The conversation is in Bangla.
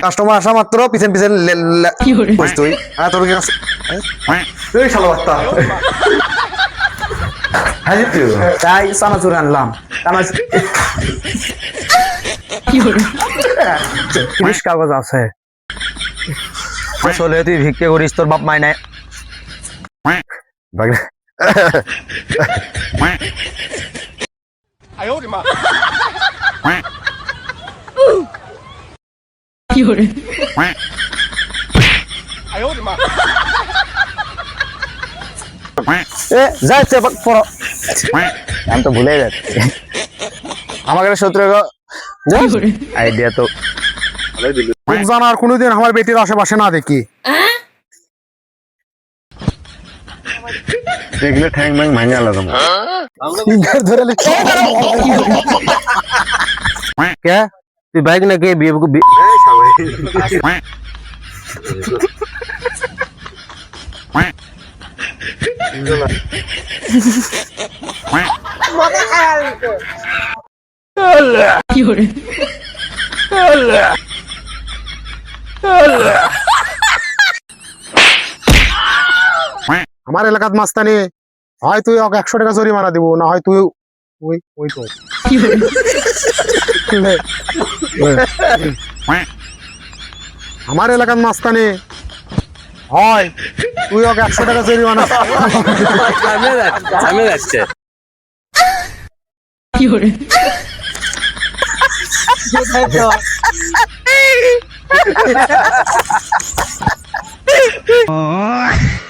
কাস্টমার আসা মাত্র পিছন পিছন তুই তোর তাই চানাচুর আনলাম। তিরিশ কাগজ আছে। চলে তুই ভিক্ষে করিস, তোর বাপ মায় নাই। যাচ্ছে আমি তো ভুলে যাচ্ছি। আমাকে সত্তর আইডিয়া তো জানার কোনোদিন আমার বেটির আশেপাশে না দেখি, দেখলে ঠ্যাং ম্যাং ভাঙে আলাদা কে তুই বাইক না কে বিয়ে আমার এলাকাত মাস্তানি হয় তুই 100 টাকা জরিমানা দিব, না হয় তুই ওই ওই তো আমার এলাকার মাস্তানি হয় তুই 100 টাকা জরিমানা। যাচ্ছে Oh